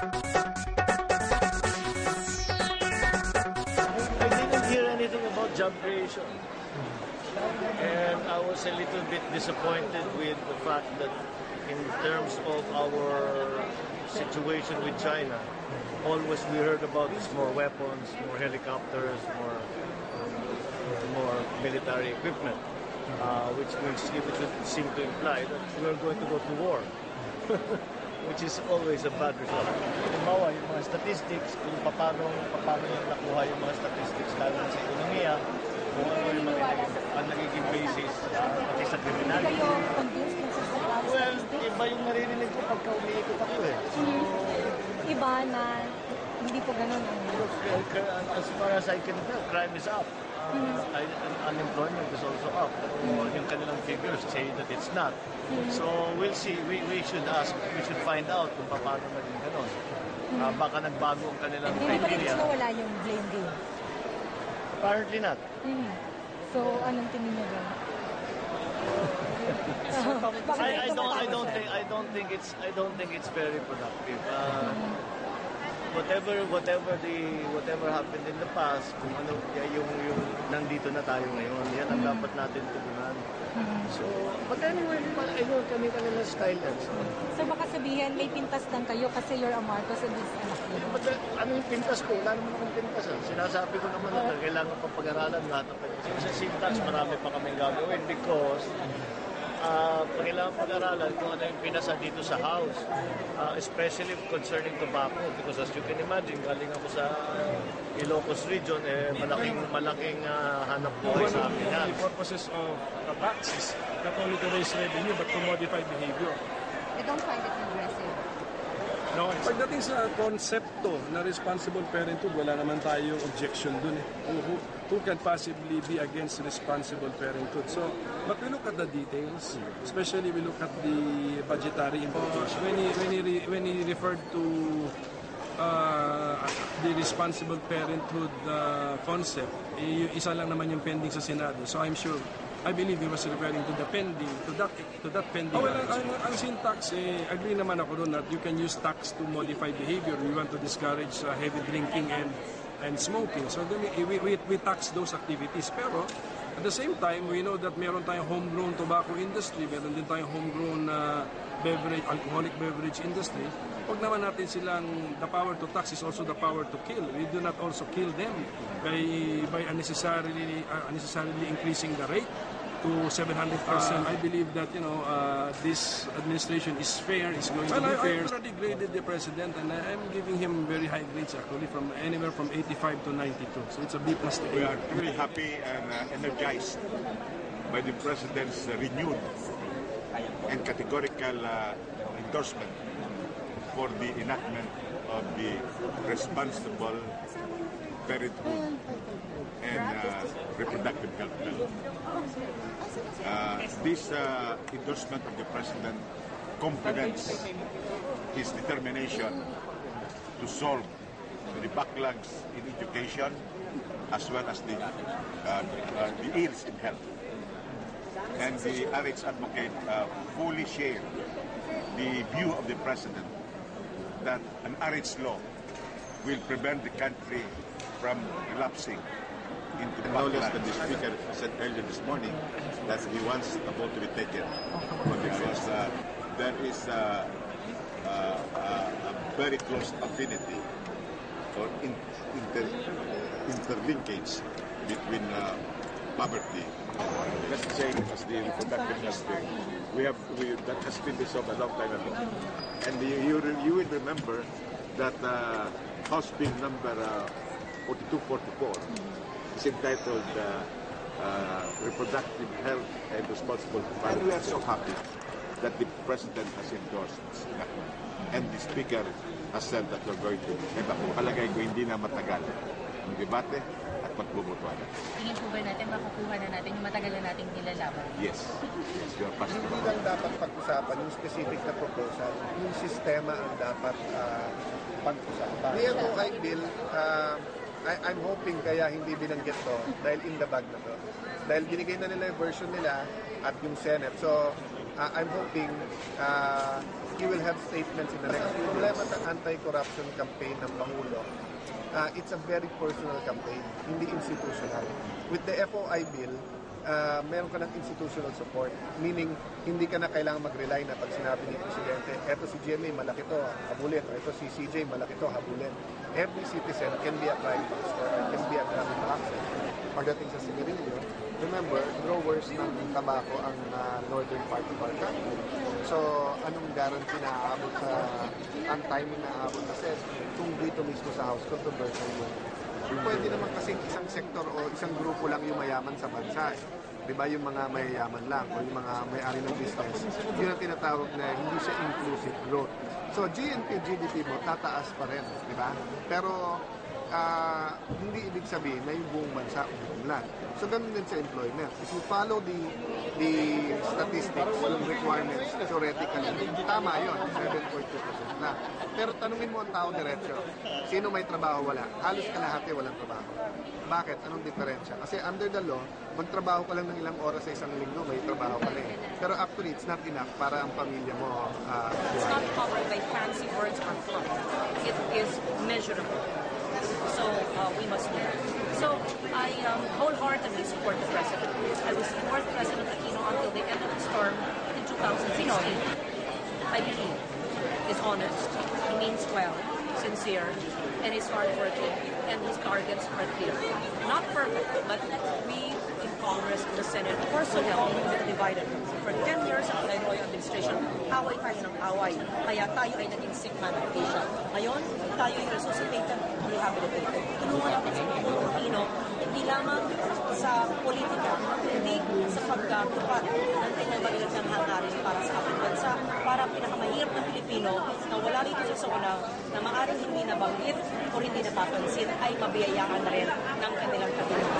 I didn't hear anything about job creation. And I was a little bit disappointed with the fact that in terms of our situation with China, always we heard about is more weapons, more helicopters, more military equipment, which would seem to imply that we're going to go to war. Which is always a bad result. Halimbawa, yung mga statistics, kung paano yung nakuha yung mga statistics lalo sa ekonomiya, kung ano yung mga ang nagiging basis pati sa criminality. Kayo convinced na sa Well, iba yung naririnig ko pagka umiikot ako eh. So, iba na hindi po ganun ang as far as I can tell, crime is up. Unemployment is also up. Yung kanilang figures say that it's not. So we'll see. We should find out kung paano naging ganon. Baka nagbago ang kanilang criteria. So wala yung blame game? Apparently not. So anong tingin niyo doon? I don't think it's very productive. Whatever happened in the past, kung ano yung nandito na tayo ngayon, yan ang dapat natin tugunan. So, but anyway, I know kami-kanila style yan. So baka sabihin, may pintas lang kayo kasi you're a Marcos and this anak niyo. But ano yung pintas ko? Wala naman akong pintas. Sinasabi ko naman na kailangan pa pag-aralan lahat ng pintas. Sa syntax, marami pa kaming gagawin because kailangan pag-aralan kung ano yung pinasa dito sa house, especially concerning tobacco, because as you can imagine, galing ako sa Ilocos region, malaking hanap buhay sa akin yan. The purposes of the tax is not only to raise revenue but to modify behavior. I don't find it aggressive. No, pagdating sa konsepto na responsible parenthood, wala naman tayong objection dun eh. Who can possibly be against responsible parenthood? So, but we look at the details, especially we look at the budgetary implications. When he referred to the responsible parenthood concept, isa lang naman yung pending sa Senado. So I believe he was referring to the pending, to that pending. Ang syntax, agree naman ako doon that you can use tax to modify behavior. We want to discourage heavy drinking and smoking. So then we tax those activities. Pero at the same time, we know that meron tayong homegrown tobacco industry, meron din tayong homegrown alcoholic beverage industry. Huwag naman natin silang, the power to tax is also the power to kill. We do not also kill them by unnecessarily increasing the rate to 700%. I believe that, this administration is fair, is going to be fair. I already graded the president and I'm giving him very high grades actually, from anywhere from 85 to 92. So it's a B+. We are very happy and energized by the president's renewed and categorical endorsement for the enactment of the responsible parenthood and reproductive health bill. This endorsement of the president complements his determination to solve the backlogs in education as well as the ills in health. And the RH advocate fully share the view of the president that an RH law will prevent the country from relapsing into backlogs. That the speaker said earlier this morning that he wants the vote to be taken because there is a very close affinity or interlinkage between poverty. Let's say as the reproductive health thing, that has been resolved a long time ago. And you will remember that House Bill number 4244 is entitled Reproductive Health and Responsible Parenthood. And we are so happy that the President has endorsed this enactment. And the Speaker has said that we're going to, palagay ko hindi na matagal ang debate at magbubutuan. Tingin po ba natin makukuha na natin yung matagal na nating nilalaban? Yes, you are positive. Hindi lang dapat pag-usapan yung specific na proposal, yung sistema ang dapat pag-usapan. Ito ay bill, I'm hoping kaya hindi binanggit to dahil in the bag na to. Dahil binigay na nila yung version nila at yung Senate. So, I'm hoping he will have statements in the next few days. Problema ng anti-corruption campaign ng Pangulo, it's a very personal campaign, hindi institutional. With the FOI bill, meron ka ng institutional support, meaning hindi ka na kailangan mag-rely na pag sinabi ni Presidente, eto si GMA, malaki to, habulin, o eto si CJ, malaki to, habulin. Every citizen can be a crime buster, can be a crime boxer. Pagdating sa sigarilyo, remember, growers ng tabako ang northern part of our country. So, anong guarantee na aabot sa, ang timing na aabot kasi kung dito mismo sa House, controversial yun. Pwede naman kasing isang sektor o isang grupo lang yung mayaman sa bansa. Di ba yung mga mayayaman lang o yung mga may-ari ng business, yun ang tinatawag na hindi siya inclusive growth. So GDP mo tataas pa rin, di ba? Pero hindi ibig sabihin na yung buong bansa umuunlad. So ganun din sa employment. If you follow the statistics, yung requirements, theoretically, tama yun, 7.2% na. Pero tanungin mo ang tao diretso, sino may trabaho, wala? Halos kalahati walang trabaho. Bakit? Anong diferensya? Kasi under the law, magtrabaho ka lang ng ilang oras sa isang linggo, may trabaho ka na eh. Pero actually, it's not enough para ang pamilya mo. It's not covered by fancy words or fluff. It is measurable. So we must do that. So I wholeheartedly support the President. I will support President Aquino until the end of his term in 2016. I believe he's honest, he means well, sincere, and he's hardworking, and his targets are clear. Not perfect, but we in Congress and the Senate personnel divided. For 10 years ang Pinoy administration, away tayo ng away. Kaya tayo ay naging sick man of Asia. Ngayon, tayo ay resuscitated, rehabilitated. Tulungan natin sa Pangulong Aquino, hindi lamang sa politika, hindi sa pagkatupad ng kanyang magiging hangarin para sa ating bansa, para pinakamahirap ng Pilipino na wala rito sa zona na maaaring hindi nabanggit o hindi napapansin ay mabiyayaan na rin ng kanilang kabilang.